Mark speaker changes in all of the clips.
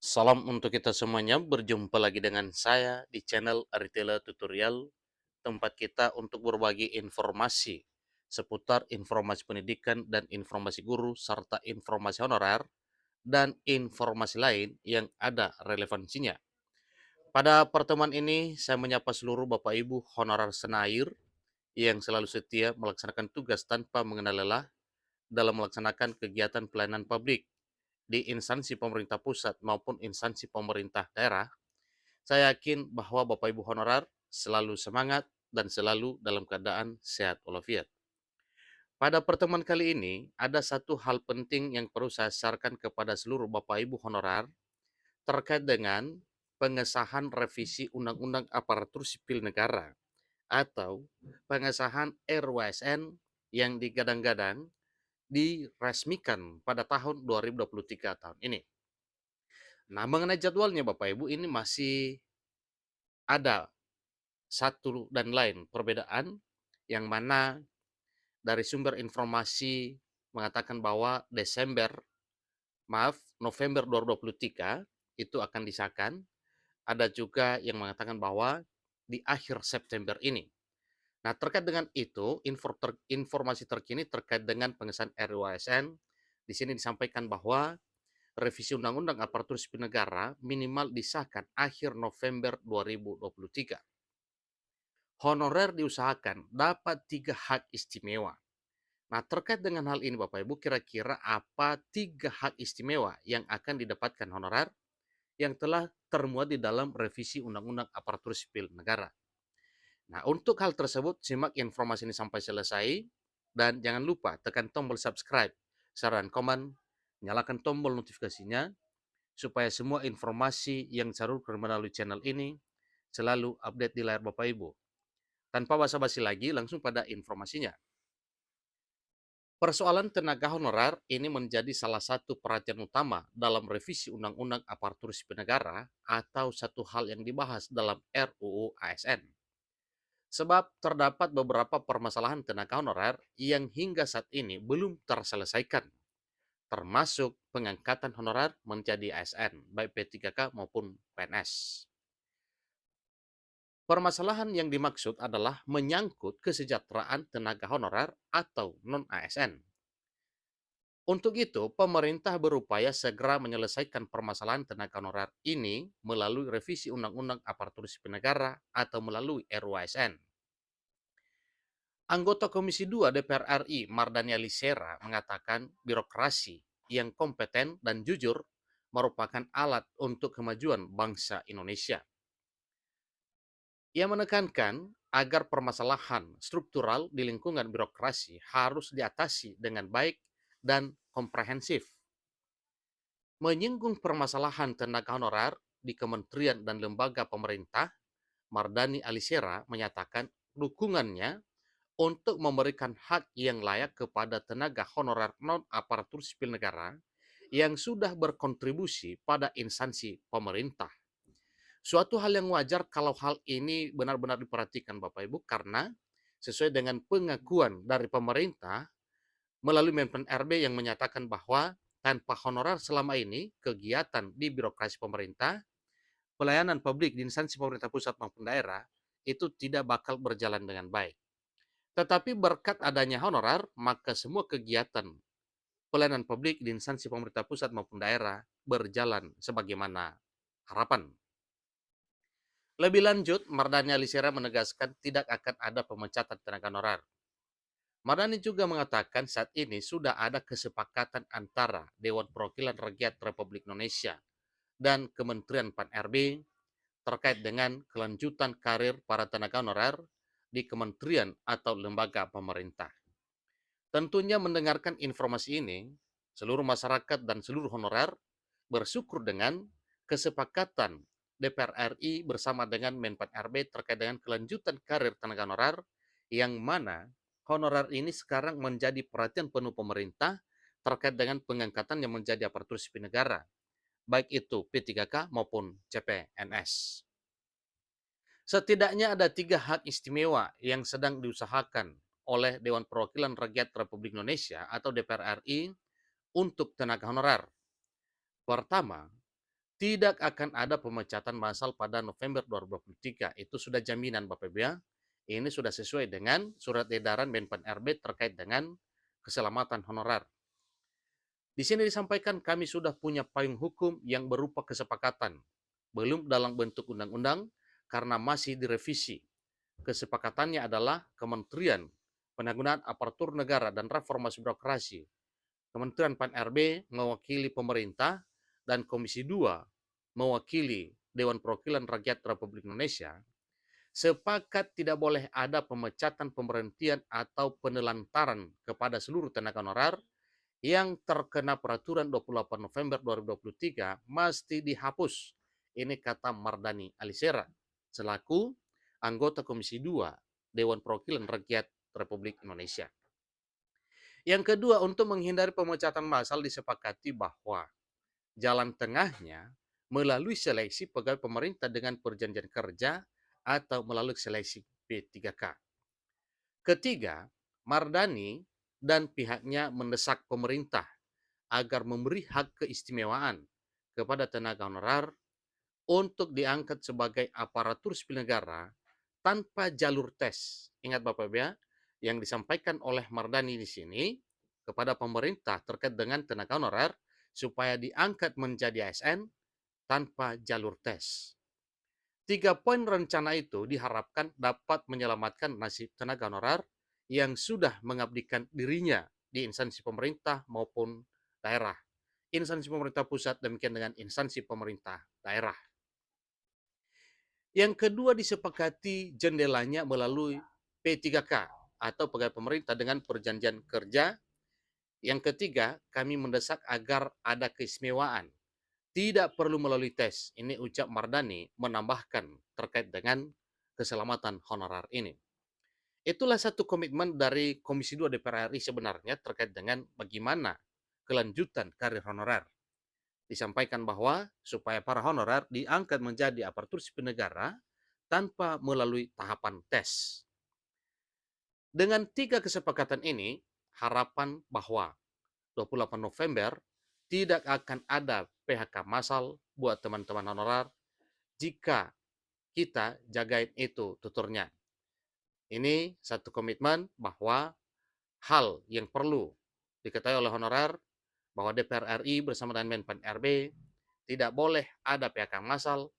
Speaker 1: Salam untuk kita semuanya, berjumpa lagi dengan saya di channel Aritela Tutorial, tempat kita untuk berbagi informasi seputar informasi pendidikan dan informasi guru, serta informasi honorer, dan informasi lain yang ada relevansinya. Pada pertemuan ini, saya menyapa seluruh Bapak Ibu honorer senair yang selalu setia melaksanakan tugas tanpa mengenal lelah dalam melaksanakan kegiatan pelayanan publik di instansi pemerintah pusat maupun instansi pemerintah daerah. Saya yakin bahwa Bapak Ibu honorer selalu semangat dan selalu dalam keadaan sehat walafiat. Pada pertemuan kali ini, ada satu hal penting yang perlu saya sarankan kepada seluruh Bapak Ibu honorer terkait dengan pengesahan revisi Undang-Undang Aparatur Sipil Negara atau pengesahan RUASN yang digadang-gadang diresmikan pada tahun 2023 tahun ini. Nah, mengenai jadwalnya Bapak Ibu, ini masih ada satu dan lain perbedaan yang mana dari sumber informasi mengatakan bahwa November 2023 itu akan disahkan. Ada juga yang mengatakan bahwa di akhir September ini. Nah, terkait dengan itu, informasi terkini terkait dengan pengesahan RUASN, di sini disampaikan bahwa revisi Undang-Undang Aparatur Sipil Negara minimal disahkan akhir November 2023. Honorer diusahakan dapat 3 hak istimewa. Nah, terkait dengan hal ini Bapak Ibu, kira-kira apa 3 hak istimewa yang akan didapatkan honorer yang telah termuat di dalam revisi Undang-Undang Aparatur Sipil Negara? Nah, untuk hal tersebut, simak informasi ini sampai selesai, dan jangan lupa tekan tombol subscribe, share, dan komen, nyalakan tombol notifikasinya, supaya semua informasi yang disalurkan melalui channel ini selalu update di layar Bapak Ibu. Tanpa basa-basi lagi, langsung pada informasinya. Persoalan tenaga honorer ini menjadi salah satu perhatian utama dalam revisi Undang-Undang Aparatur Sipil Negara atau satu hal yang dibahas dalam RUU ASN. Sebab terdapat beberapa permasalahan tenaga honorer yang hingga saat ini belum terselesaikan, termasuk pengangkatan honorer menjadi ASN, baik P3K maupun PNS. Permasalahan yang dimaksud adalah menyangkut kesejahteraan tenaga honorer atau non-ASN. Untuk itu, pemerintah berupaya segera menyelesaikan permasalahan tenaga honorer ini melalui revisi Undang-Undang Aparatur Sipil Negara atau melalui RUASN. Anggota Komisi 2 DPR RI Mardani Alisera mengatakan birokrasi yang kompeten dan jujur merupakan alat untuk kemajuan bangsa Indonesia. Ia menekankan agar permasalahan struktural di lingkungan birokrasi harus diatasi dengan baik dan komprehensif. Menyinggung permasalahan tenaga honorer di kementerian dan lembaga pemerintah, Mardani Alisera menyatakan dukungannya untuk memberikan hak yang layak kepada tenaga honorer non-aparatur sipil negara yang sudah berkontribusi pada instansi pemerintah. Suatu hal yang wajar kalau hal ini benar-benar diperhatikan Bapak Ibu, karena sesuai dengan pengakuan dari pemerintah melalui Menpan RB yang menyatakan bahwa tanpa honorer selama ini kegiatan di birokrasi pemerintah, pelayanan publik di instansi pemerintah pusat maupun daerah itu tidak bakal berjalan dengan baik. Tetapi berkat adanya honorer, maka semua kegiatan pelayanan publik di instansi pemerintah pusat maupun daerah berjalan sebagaimana harapan. Lebih lanjut, Mardani Alisera menegaskan tidak akan ada pemecatan tenaga honorer. Mardani juga mengatakan saat ini sudah ada kesepakatan antara Dewan Perwakilan Rakyat Republik Indonesia dan Kementerian Pan-RB terkait dengan kelanjutan karir para tenaga honorer di kementerian atau lembaga pemerintah. Tentunya mendengarkan informasi ini, seluruh masyarakat dan seluruh honorer bersyukur dengan kesepakatan DPR RI bersama dengan Menpan RB terkait dengan kelanjutan karir tenaga honorer, yang mana honorer ini sekarang menjadi perhatian penuh pemerintah terkait dengan pengangkatan yang menjadi aparatur sipil negara, baik itu P3K maupun CPNS. Setidaknya ada 3 hak istimewa yang sedang diusahakan oleh Dewan Perwakilan Rakyat Republik Indonesia atau DPR RI untuk tenaga honorer. Pertama, tidak akan ada pemecatan massal pada November 2023. Itu sudah jaminan Bapak Ibu ya. Ini sudah sesuai dengan surat edaran Menpan RB terkait dengan keselamatan honorer. Di sini disampaikan kami sudah punya payung hukum yang berupa kesepakatan, belum dalam bentuk undang-undang karena masih direvisi. Kesepakatannya adalah Kementerian Penanggulangan Aparatur Negara dan Reformasi Birokrasi, Kementerian Pan-RB mewakili pemerintah, dan Komisi 2 mewakili Dewan Perwakilan Rakyat Republik Indonesia, sepakat tidak boleh ada pemecatan, pemberhentian, atau penelantaran kepada seluruh tenaga honorer yang terkena peraturan 28 November 2023 mesti dihapus. Ini kata Mardani Alisera selaku anggota Komisi 2 Dewan Perwakilan Rakyat Republik Indonesia. Yang kedua, untuk menghindari pemecatan massal disepakati bahwa jalan tengahnya melalui seleksi pegawai pemerintah dengan perjanjian kerja atau melalui seleksi P3K. Ketiga, Mardani dan pihaknya mendesak pemerintah agar memberi hak keistimewaan kepada tenaga honorer untuk diangkat sebagai aparatur sipil negara tanpa jalur tes. Ingat Bapak Ibu ya, yang disampaikan oleh Mardani di sini kepada pemerintah terkait dengan tenaga honorer supaya diangkat menjadi ASN tanpa jalur tes. 3 poin rencana itu diharapkan dapat menyelamatkan nasib tenaga honorer yang sudah mengabdikan dirinya di instansi pemerintah maupun daerah. Instansi pemerintah pusat demikian dengan instansi pemerintah daerah. Yang kedua, disepakati jendelanya melalui P3K atau pegawai pemerintah dengan perjanjian kerja. Yang ketiga, kami mendesak agar ada keistimewaan. Tidak perlu melalui tes. Ini ucap Mardani menambahkan terkait dengan keselamatan honorer ini. Itulah satu komitmen dari Komisi 2 DPR RI sebenarnya terkait dengan bagaimana kelanjutan karir honorer. Disampaikan bahwa supaya para honorer diangkat menjadi aparatur sipil negara tanpa melalui tahapan tes. Dengan 3 kesepakatan ini, harapan bahwa 28 November tidak akan ada PHK massal buat teman-teman honorer jika kita jagain itu tuturnya. Ini satu komitmen bahwa hal yang perlu diketahui oleh honorer bahwa DPR RI bersama dengan Menpan RB tidak boleh ada PHK massal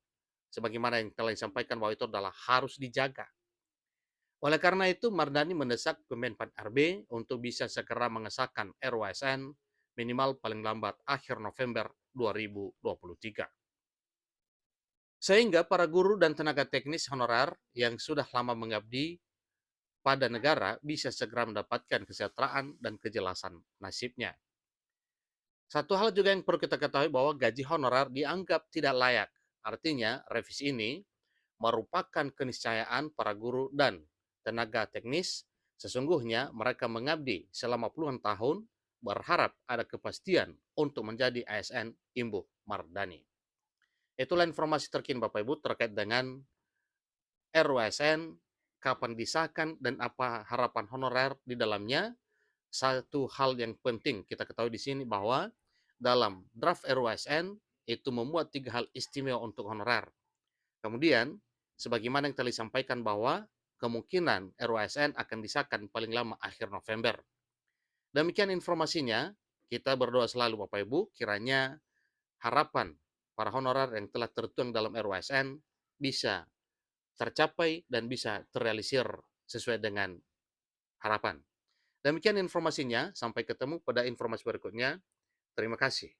Speaker 1: sebagaimana yang telah disampaikan bahwa itu adalah harus dijaga. Oleh karena itu, Mardani mendesak Menpan RB untuk bisa segera mengesahkan RUASN minimal paling lambat akhir November 2023. Sehingga para guru dan tenaga teknis honorer yang sudah lama mengabdi pada negara bisa segera mendapatkan kesejahteraan dan kejelasan nasibnya. Satu hal juga yang perlu kita ketahui bahwa gaji honorer dianggap tidak layak. Artinya, revisi ini merupakan keniscayaan para guru dan tenaga teknis. Sesungguhnya mereka mengabdi selama puluhan tahun berharap ada kepastian untuk menjadi ASN Imbu Mardani. Itulah informasi terkini Bapak Ibu terkait dengan RUASN, kapan disahkan dan apa harapan honorer di dalamnya. Satu hal yang penting kita ketahui di sini bahwa dalam draft RUASN itu memuat 3 hal istimewa untuk honorer. Kemudian, sebagaimana yang telah disampaikan bahwa kemungkinan RUASN akan disahkan paling lama akhir November. Demikian informasinya, kita berdoa selalu Bapak Ibu, kiranya harapan para honorer yang telah tertuang dalam RUASN bisa tercapai dan bisa terrealisir sesuai dengan harapan. Demikian informasinya, sampai ketemu pada informasi berikutnya. Terima kasih.